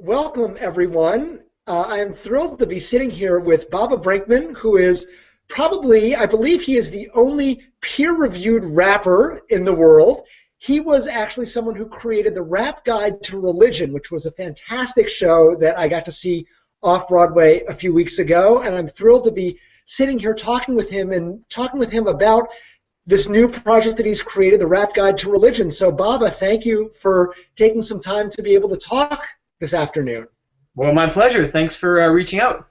Welcome, everyone. I am thrilled to be sitting here with Baba Brinkman, who is probably, I believe he is the only peer-reviewed rapper in the world. He was actually someone who created the Rap Guide to Religion, which was a fantastic show that I got to see off Broadway a few weeks ago. And I'm thrilled to be sitting here talking with him about this new project that he's created, the Rap Guide to Religion. So, Baba, thank you for taking some time to be able to talk this afternoon. Well, my pleasure. Thanks for reaching out.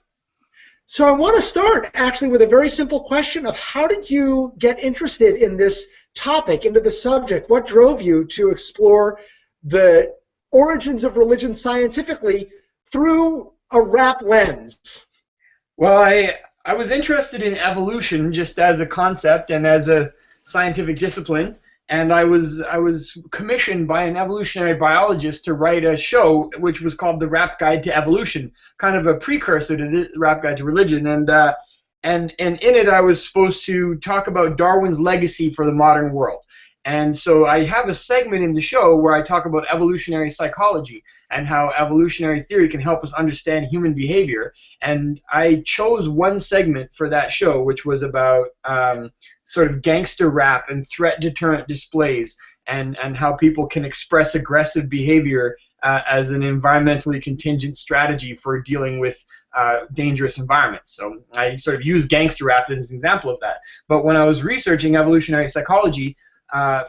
So I want to start actually with a very simple question of how did you get interested in this topic, into the subject? What drove you to explore the origins of religion scientifically through a rap lens? Well, I was interested in evolution just as a concept and as a scientific discipline, and I was commissioned by an evolutionary biologist to write a show which was called the Rap Guide to Evolution, kind of a precursor to the Rap Guide to Religion, and in it I was supposed to talk about Darwin's legacy for the modern world. And so I have a segment in the show where I talk about evolutionary psychology and how evolutionary theory can help us understand human behavior. And I chose one segment for that show, which was about sort of gangster rap and threat deterrent displays and how people can express aggressive behavior as an environmentally contingent strategy for dealing with dangerous environments. So I sort of use gangster rap as an example of that. But when I was researching evolutionary psychology,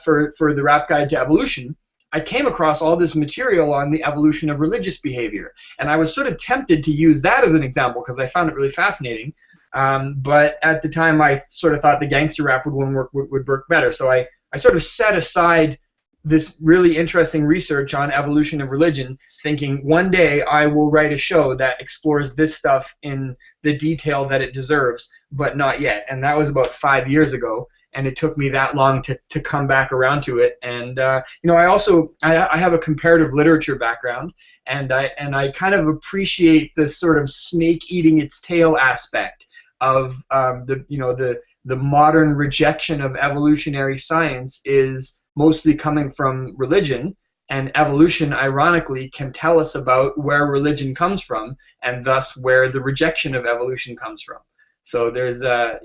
for the Rap Guide to Evolution, I came across all this material on the evolution of religious behavior, and I was sort of tempted to use that as an example because I found it really fascinating. But at the time, I sort of thought the gangster rap would work better. So I sort of set aside this really interesting research on evolution of religion, thinking one day I will write a show that explores this stuff in the detail that it deserves, but not yet. And that was about 5 years ago. And it took me that long to come back around to it. And you know, I have a comparative literature background, and I kind of appreciate the sort of snake eating its tail aspect of the modern rejection of evolutionary science is mostly coming from religion, and evolution, ironically, can tell us about where religion comes from, and thus where the rejection of evolution comes from. So there's a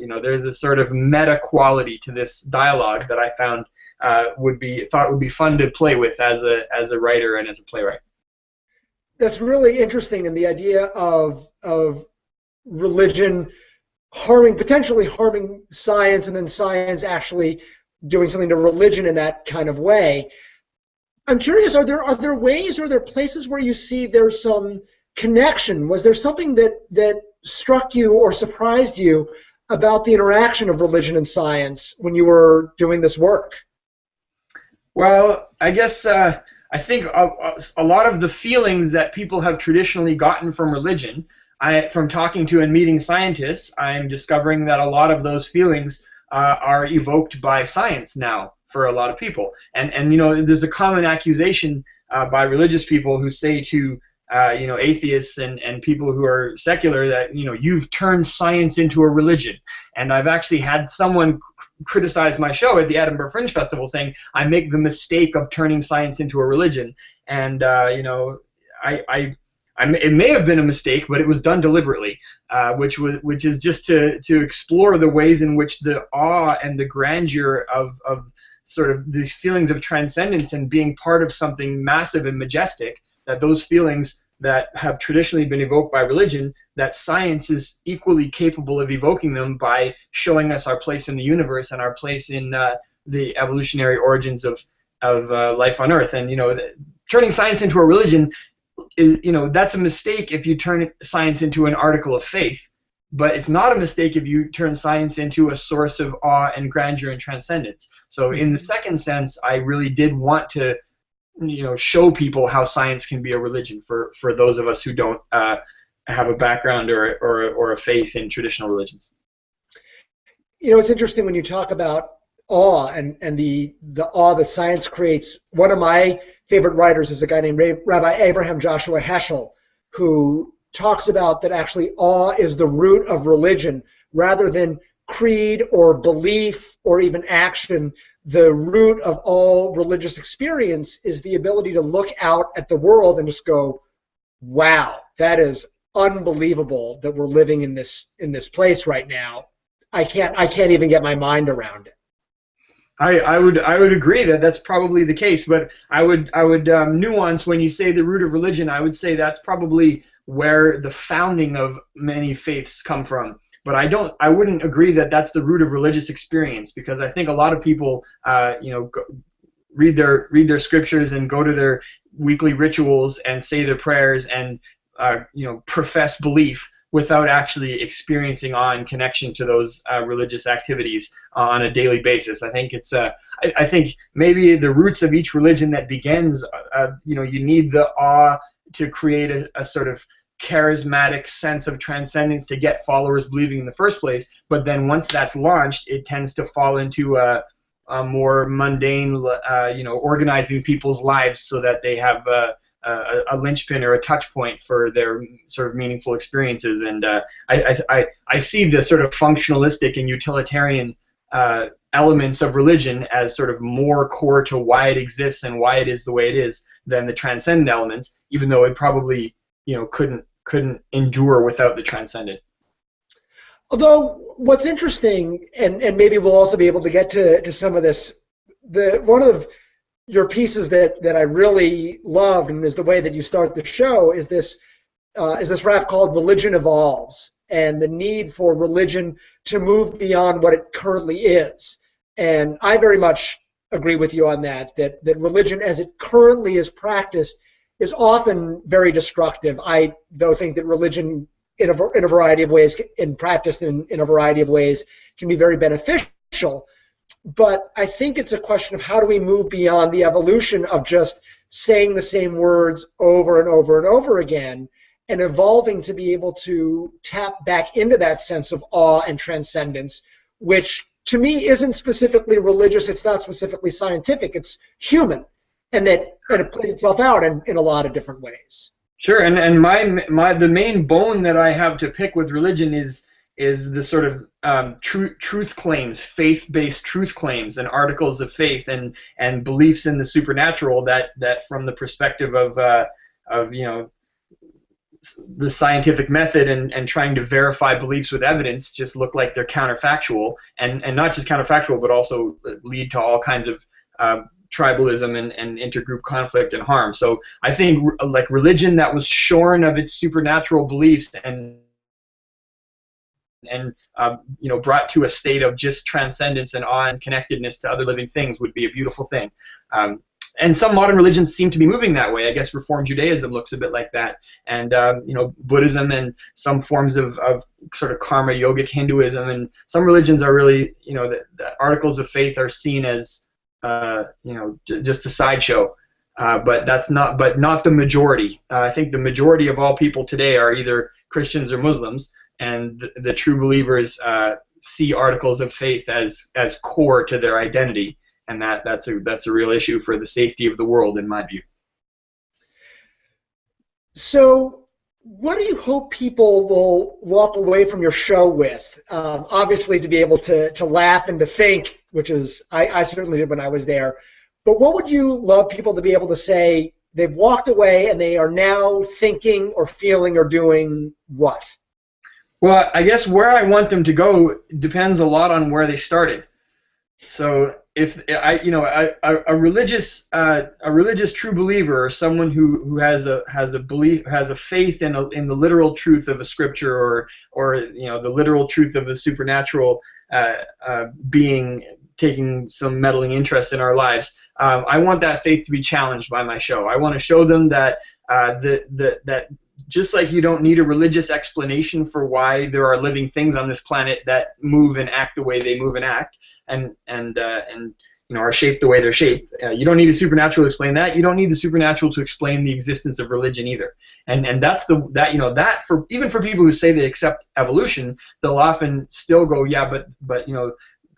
sort of meta quality to this dialogue that I found would be fun to play with as a writer and as a playwright. That's really interesting, and the idea of religion potentially harming science, and then science actually doing something to religion in that kind of way. I'm curious, are there ways, or are there places where you see there's some connection? Was there something that struck you or surprised you about the interaction of religion and science when you were doing this work? Well, I guess I think a lot of the feelings that people have traditionally gotten from religion, from talking to and meeting scientists, I'm discovering that a lot of those feelings are evoked by science now for a lot of people. And you know, there's a common accusation by religious people who say to atheists and people who are secular that, you've turned science into a religion. And I've actually had someone criticize my show at the Edinburgh Fringe Festival saying I make the mistake of turning science into a religion. And, it may have been a mistake, but it was done deliberately, which is just to explore the ways in which the awe and the grandeur of sort of these feelings of transcendence and being part of something massive and majestic, that those feelings that have traditionally been evoked by religion, that science is equally capable of evoking them by showing us our place in the universe and our place in the evolutionary origins of life on Earth. And turning science into a religion is, that's a mistake if you turn science into an article of faith, but it's not a mistake if you turn science into a source of awe and grandeur and transcendence. So in the second sense, I really did want to show people how science can be a religion for those of us who don't have a background or a faith in traditional religions. It's interesting when you talk about awe and the awe that science creates. One of my favorite writers is a guy named Rabbi Abraham Joshua Heschel, who talks about that actually awe is the root of religion rather than creed or belief or even action. The root of all religious experience is the ability to look out at the world and just go, Wow, that is unbelievable that we're living in this place right now. I can't even get my mind around it. I would agree that that's probably the case, but I would nuance when you say the root of religion. I would say that's probably where the founding of many faiths come from. But I wouldn't agree that that's the root of religious experience, because I think a lot of people, read their scriptures and go to their weekly rituals and say their prayers and profess belief without actually experiencing awe and connection to those religious activities on a daily basis. I think I think maybe the roots of each religion that begins, you need the awe to create a sort of charismatic sense of transcendence to get followers believing in the first place. But then once that's launched, it tends to fall into a more mundane, organizing people's lives so that they have a linchpin or a touch point for their sort of meaningful experiences. And I see the sort of functionalistic and utilitarian elements of religion as sort of more core to why it exists and why it is the way it is than the transcendent elements, even though it probably couldn't endure without the transcendent. Although what's interesting, and maybe we'll also be able to get to some of this, one of your pieces that I really loved, and is the way that you start the show, is this rap called "Religion Evolves," and the need for religion to move beyond what it currently is. And I very much agree with you on that religion as it currently is practiced is often very destructive. I, though, think that religion in a variety of ways, in practice in a variety of ways, can be very beneficial. But I think it's a question of how do we move beyond the evolution of just saying the same words over and over and over again, and evolving to be able to tap back into that sense of awe and transcendence, which to me isn't specifically religious, it's not specifically scientific, it's human, and it plays itself out in a lot of different ways. Sure, and the main bone that I have to pick with religion is the sort of truth claims, faith-based truth claims, and articles of faith, and beliefs in the supernatural that from the perspective of the scientific method and trying to verify beliefs with evidence just look like they're counterfactual, and not just counterfactual, but also lead to all kinds of tribalism and intergroup conflict and harm. So I think like religion that was shorn of its supernatural beliefs and brought to a state of just transcendence and awe and connectedness to other living things would be a beautiful thing. And some modern religions seem to be moving that way. I guess Reform Judaism looks a bit like that, and Buddhism and some forms of sort of karma yogic Hinduism, and some religions are really the articles of faith are seen as just a sideshow. But not the majority. I think the majority of all people today are either Christians or Muslims, and the true believers see articles of faith as core to their identity, and that's a real issue for the safety of the world, in my view. So, what do you hope people will walk away from your show with? Obviously, to be able to laugh and to think, which is I certainly did when I was there. But what would you love people to be able to say they've walked away and they are now thinking or feeling or doing what? Well, I guess where I want them to go depends a lot on where they started. So if a religious true believer, or someone who has a belief, has a faith in the literal truth of a scripture, or the literal truth of a supernatural being taking some meddling interest in our lives, I want that faith to be challenged by my show. I want to show them that that just like you don't need a religious explanation for why there are living things on this planet that move and act the way they move and act, and are shaped the way they're shaped. You don't need a supernatural to explain that. You don't need the supernatural to explain the existence of religion either. And that's that for even for people who say they accept evolution, they'll often still go, yeah, but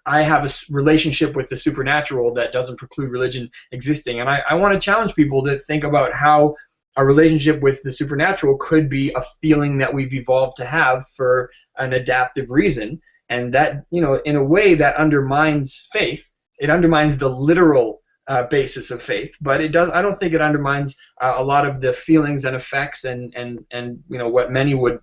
I have a relationship with the supernatural that doesn't preclude religion existing. And I want to challenge people to think about how a relationship with the supernatural could be a feeling that we've evolved to have for an adaptive reason, and that in a way that undermines faith. It undermines the literal basis of faith, but it does. I don't think it undermines a lot of the feelings and effects and what many would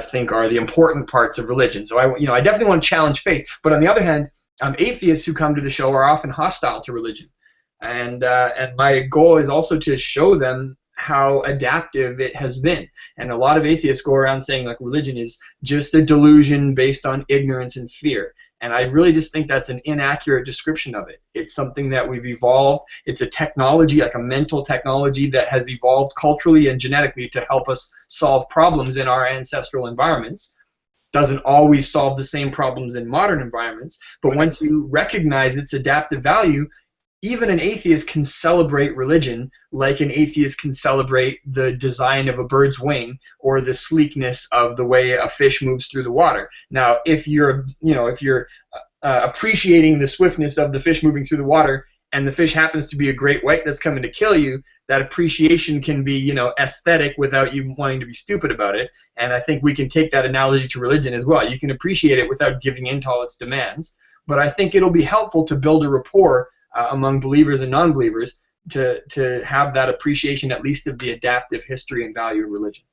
think are the important parts of religion. So I definitely want to challenge faith, but on the other hand, atheists who come to the show are often hostile to religion, and my goal is also to show them how adaptive it has been. And a lot of atheists go around saying like religion is just a delusion based on ignorance and fear. And I really just think that's an inaccurate description of it. It's something that we've evolved. It's a technology, like a mental technology that has evolved culturally and genetically to help us solve problems in our ancestral environments. Doesn't always solve the same problems in modern environments, but once you recognize its adaptive value, even an atheist can celebrate religion like an atheist can celebrate the design of a bird's wing or the sleekness of the way a fish moves through the water. Now, if you're appreciating the swiftness of the fish moving through the water, and the fish happens to be a great white that's coming to kill you, that appreciation can be, aesthetic without you wanting to be stupid about it. And I think we can take that analogy to religion as well. You can appreciate it without giving in to all its demands. But I think it'll be helpful to build a rapport among believers and non-believers to have that appreciation, at least of the adaptive history and value of religion.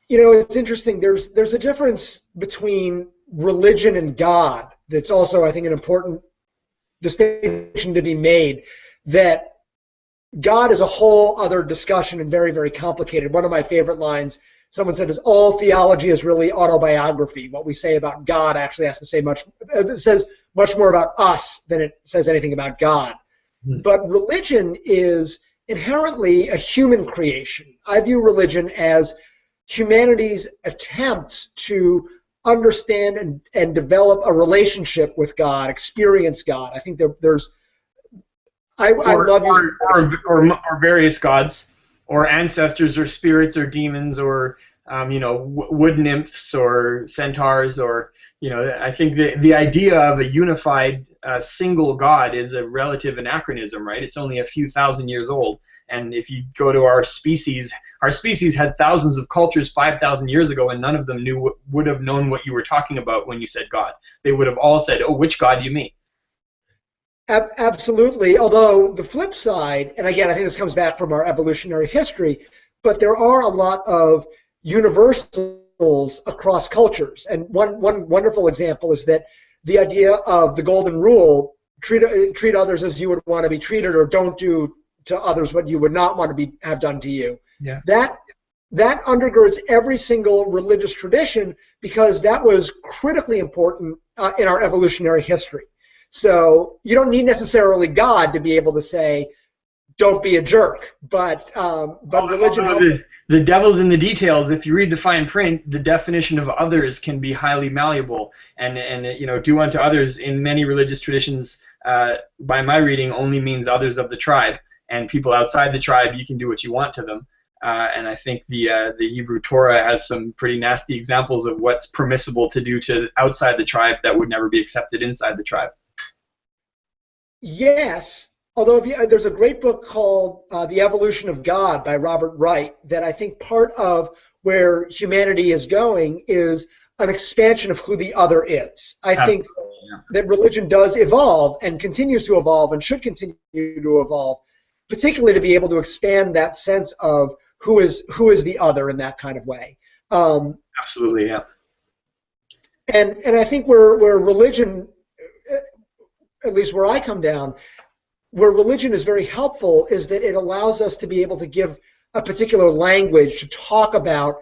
It's interesting. There's a difference between religion and God that's also, I think, an important distinction to be made, that God is a whole other discussion and very, very complicated. One of my favorite lines, someone said, is all theology is really autobiography. What we say about God actually has to say it says much more about us than it says anything about God. Mm-hmm. But religion is inherently a human creation. I view religion as humanity's attempts to understand and develop a relationship with God, experience God. I think there's I love or various gods, or ancestors, or spirits, or demons, or wood nymphs, or centaurs, or I think the idea of a unified single God is a relative anachronism, right? It's only a few thousand years old, and if you go to our species had thousands of cultures 5,000 years ago, and none of them would have known what you were talking about when you said God. They would have all said, "Oh, which God do you mean?" Absolutely. Although the flip side, and again, I think this comes back from our evolutionary history, but there are a lot of universals across cultures. And one wonderful example is that the idea of the golden rule, treat others as you would want to be treated, or don't do to others what you would not want to have done to you. Yeah. That undergirds every single religious tradition, because that was critically important in our evolutionary history. So you don't need necessarily God to be able to say, "Don't be a jerk." But religion. The devil's in the details. If you read the fine print, the definition of others can be highly malleable, and do unto others in many religious traditions, by my reading, only means others of the tribe, and people outside the tribe, you can do what you want to them. And I think the Hebrew Torah has some pretty nasty examples of what's permissible to do to outside the tribe that would never be accepted inside the tribe. Yes, although there's a great book called The Evolution of God by Robert Wright, that I think part of where humanity is going is an expansion of who the other is. I think that religion does evolve and continues to evolve and should continue to evolve, particularly to be able to expand that sense of who is the other in that kind of way. Absolutely, yeah. And I think where religion, at least where I come down, where religion is very helpful is that it allows us to be able to give a particular language to talk about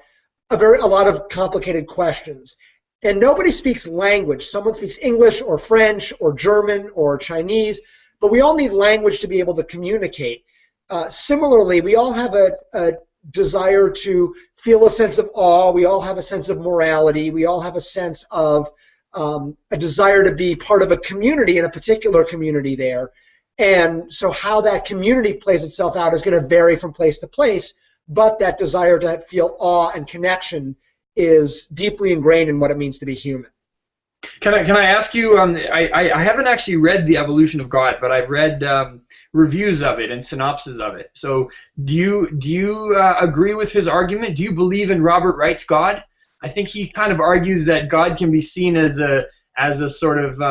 a lot of complicated questions. And nobody speaks language. Someone speaks English or French or German or Chinese, but we all need language to be able to communicate. Similarly, we all have a desire to feel a sense of awe. We all have a sense of morality. We all have a sense of a desire to be part of a community, in a particular community there. And so how that community plays itself out is going to vary from place to place, but that desire to feel awe and connection is deeply ingrained in what it means to be human. Can I ask you, I haven't actually read The Evolution of God, but I've read reviews of it and synopses of it. So do you agree with his argument? Do you believe in Robert Wright's God? I think he kind of argues that God can be seen as a sort of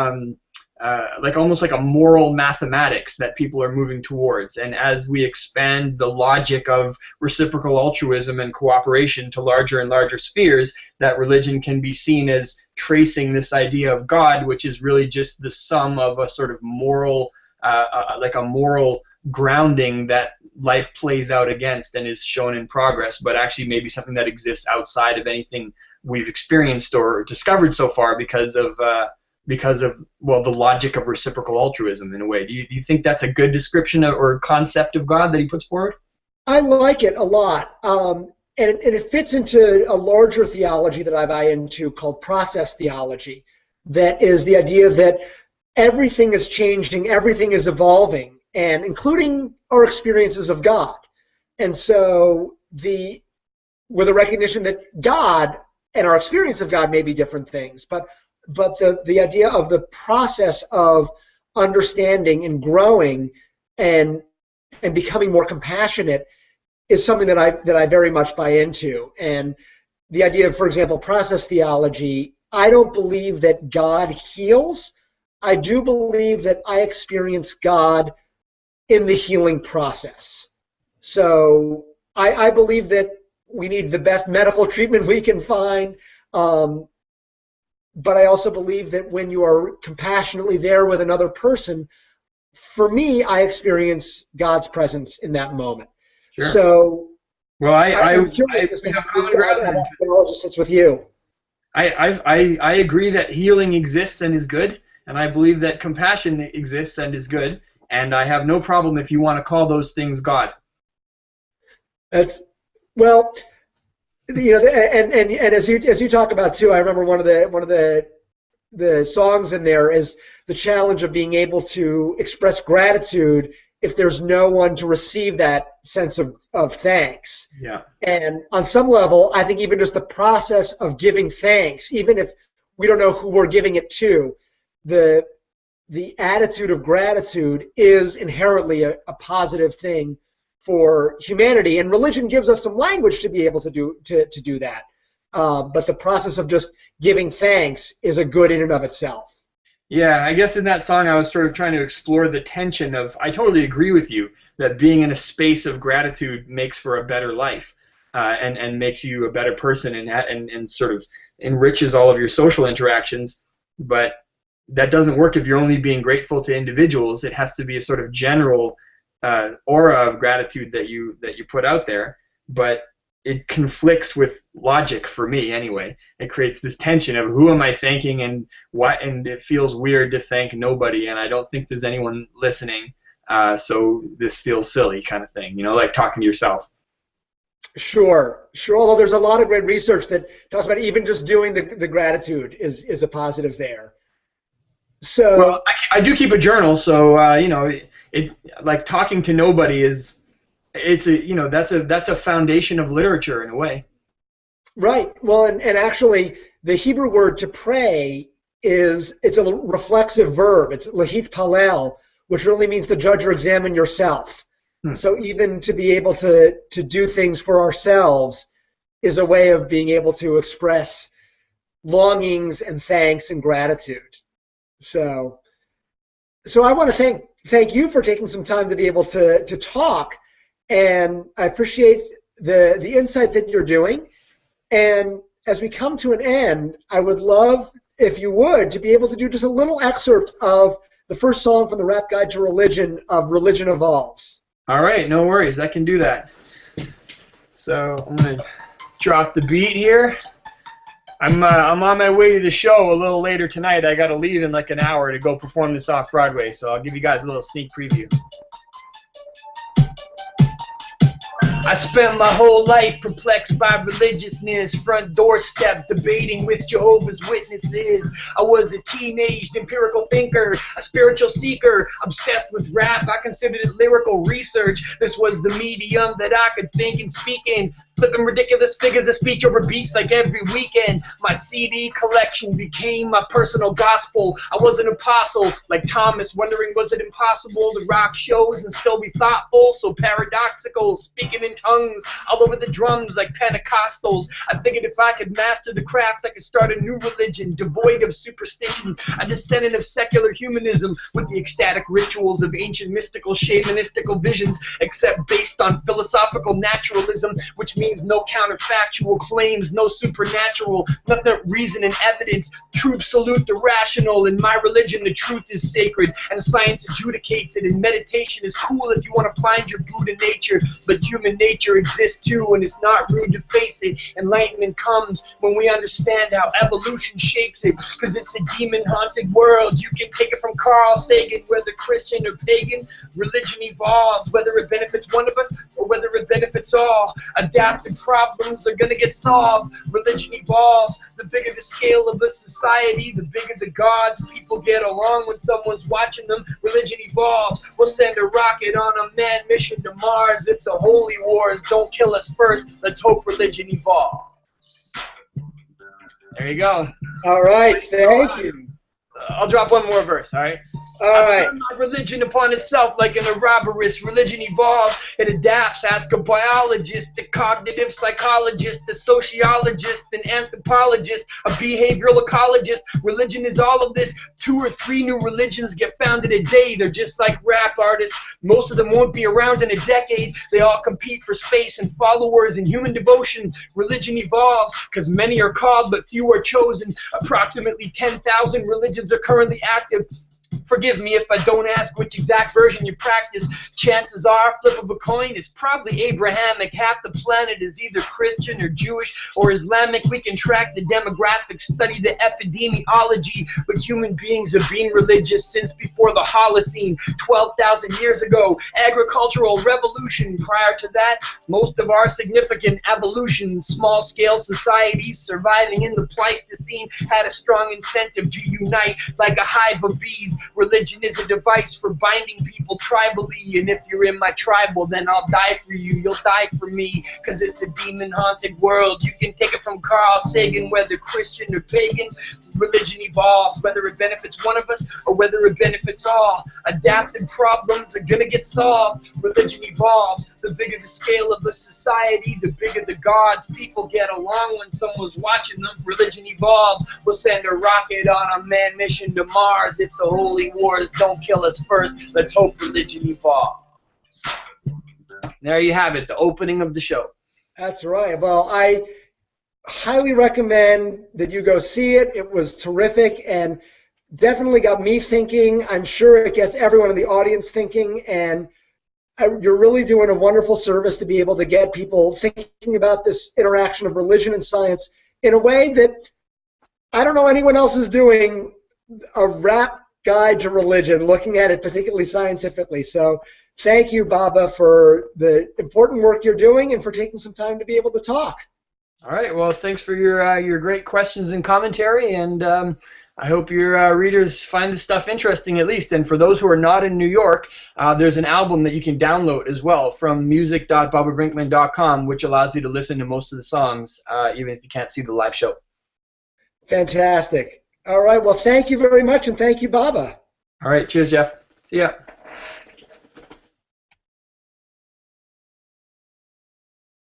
like almost like a moral mathematics that people are moving towards. And as we expand the logic of reciprocal altruism and cooperation to larger and larger spheres, that religion can be seen as tracing this idea of God, which is really just the sum of a sort of moral, like a moral grounding that life plays out against and is shown in progress, but actually maybe something that exists outside of anything we've experienced or discovered so far because of well, the logic of reciprocal altruism in a way. Do you think that's a good description or concept of God that he puts forward? I like it a lot. And it fits into a larger theology that I buy into called process theology. That is the idea that everything is changing, everything is evolving, and including our experiences of God. And so with a recognition that God and our experience of God may be different things, but the idea of the process of understanding and growing and becoming more compassionate is something that I very much buy into. And the idea of, for example, process theology, I don't believe that God heals. I do believe that I experience God in the healing process. So I believe that we need the best medical treatment we can find, but I also believe that when you are compassionately there with another person, for me, I experience God's presence in that moment. Sure. So, well, I'm curious as to how that theology sits with you. I agree that healing exists and is good, and I believe that compassion exists and is good, and I have no problem if you want to call those things God. That's, well, you know, and as you talk about too, I remember one of the songs in there is the challenge of being able to express gratitude if there's no one to receive that sense of thanks. Yeah. And on some level, I think even just the process of giving thanks, even if we don't know who we're giving it to, the attitude of gratitude is inherently a positive thing for humanity, and religion gives us some language to be able to do that. But the process of just giving thanks is a good in and of itself. Yeah, I guess in that song I was sort of trying to explore the tension of, I totally agree with you that being in a space of gratitude makes for a better life, and makes you a better person and sort of enriches all of your social interactions. But that doesn't work if you're only being grateful to individuals. It has to be a sort of general aura of gratitude that you put out there, but it conflicts with logic for me anyway. It creates this tension of who am I thanking and what, and it feels weird to thank nobody, and I don't think there's anyone listening, so this feels silly kind of thing, you know, like talking to yourself. Sure. Although there's a lot of great research that talks about even just doing the gratitude is a positive there. So, well, I do keep a journal, so you know, it like talking to nobody is, it's a, you know, that's a foundation of literature in a way. Right. Well, and actually, the Hebrew word to pray it's a reflexive verb. It's lahith palel, which really means to judge or examine yourself. So even to be able to do things for ourselves is a way of being able to express longings and thanks and gratitude. So I want to thank you for taking some time to be able to talk, and I appreciate the insight that you're doing. And as we come to an end, I would love, if you would, to be able to do just a little excerpt of the first song from the Rap Guide to Religion of Religion Evolves. All right, no worries, I can do that. So I'm gonna drop the beat here. I'm on my way to the show a little later tonight. I got to leave in like an hour to go perform this off Broadway, so I'll give you guys a little sneak preview. I spent my whole life perplexed by religiousness, front doorstep debating with Jehovah's Witnesses. I was a teenaged empirical thinker, a spiritual seeker, obsessed with rap. I considered it lyrical research. This was the medium that I could think and speak in, flipping ridiculous figures of speech over beats like every weekend. My CD collection became my personal gospel. I was an apostle, like Thomas, wondering was it impossible to rock shows and still be thoughtful, so paradoxical, speaking in in tongues all over the drums like Pentecostals. I figured if I could master the craft, I could start a new religion, devoid of superstition, a descendant of secular humanism with the ecstatic rituals of ancient mystical shamanistical visions, except based on philosophical naturalism, which means no counterfactual claims, no supernatural, nothing reason and evidence. Truth salute the rational. In my religion, the truth is sacred, and science adjudicates it, and meditation is cool if you want to find your Buddha nature, but human nature exists too, and it's not rude to face it. Enlightenment comes when we understand how evolution shapes it, because it's a demon-haunted world. You can take it from Carl Sagan, whether Christian or pagan, religion evolves, whether it benefits one of us or whether it benefits all. Adaptive problems are gonna get solved. Religion evolves. The bigger the scale of a society, the bigger the gods. People get along when someone's watching them. Religion evolves. We'll send a rocket on a manned mission to Mars. If the holy wars don't kill us first, let's hope religion evolves. There you go. All right, thank you. I'll drop one more verse, all right? All right. My religion upon itself like an Ouroboros. Religion evolves, it adapts. Ask a biologist, a cognitive psychologist, a sociologist, an anthropologist, a behavioral ecologist. Religion is all of this. 2 or 3 new religions get founded a day. They're just like rap artists. Most of them won't be around in a decade. They all compete for space and followers and human devotion. Religion evolves because many are called but few are chosen. Approximately 10,000 religions are currently active. Forgive me if I don't ask which exact version you practice. Chances are, flip of a coin is probably Abrahamic. Half the planet is either Christian or Jewish or Islamic. We can track the demographics, study the epidemiology, but human beings have been religious since before the Holocene, 12,000 years ago. Agricultural revolution. Prior to that, most of our significant evolution, small-scale societies surviving in the Pleistocene had a strong incentive to unite like a hive of bees. Religion is a device for binding people tribally, and if you're in my tribal, then I'll die for you. You'll die for me, because it's a demon-haunted world. You can take it from Carl Sagan, whether Christian or pagan. Religion evolves, whether it benefits one of us or whether it benefits all. Adaptive problems are gonna get solved. Religion evolves. The bigger the scale of the society, the bigger the gods. People get along when someone's watching them. Religion evolves. We'll send a rocket on a manned mission to Mars. If the holy wars don't kill us first, let's hope religion evolves. There you have it, the opening of the show. That's right. Well, I highly recommend that you go see it. It was terrific and definitely got me thinking. I'm sure it gets everyone in the audience thinking, and you're really doing a wonderful service to be able to get people thinking about this interaction of religion and science in a way that I don't know anyone else is doing. A rap guide to religion, looking at it particularly scientifically. So thank you, Baba, for the important work you're doing and for taking some time to be able to talk. All right. Well, thanks for your great questions and commentary, and I hope your readers find this stuff interesting at least. And for those who are not in New York, there's an album that you can download as well from music.bababrinkman.com, which allows you to listen to most of the songs, even if you can't see the live show. Fantastic. All right. Well, thank you very much, and thank you, Baba. All right. Cheers, Jeff. See ya.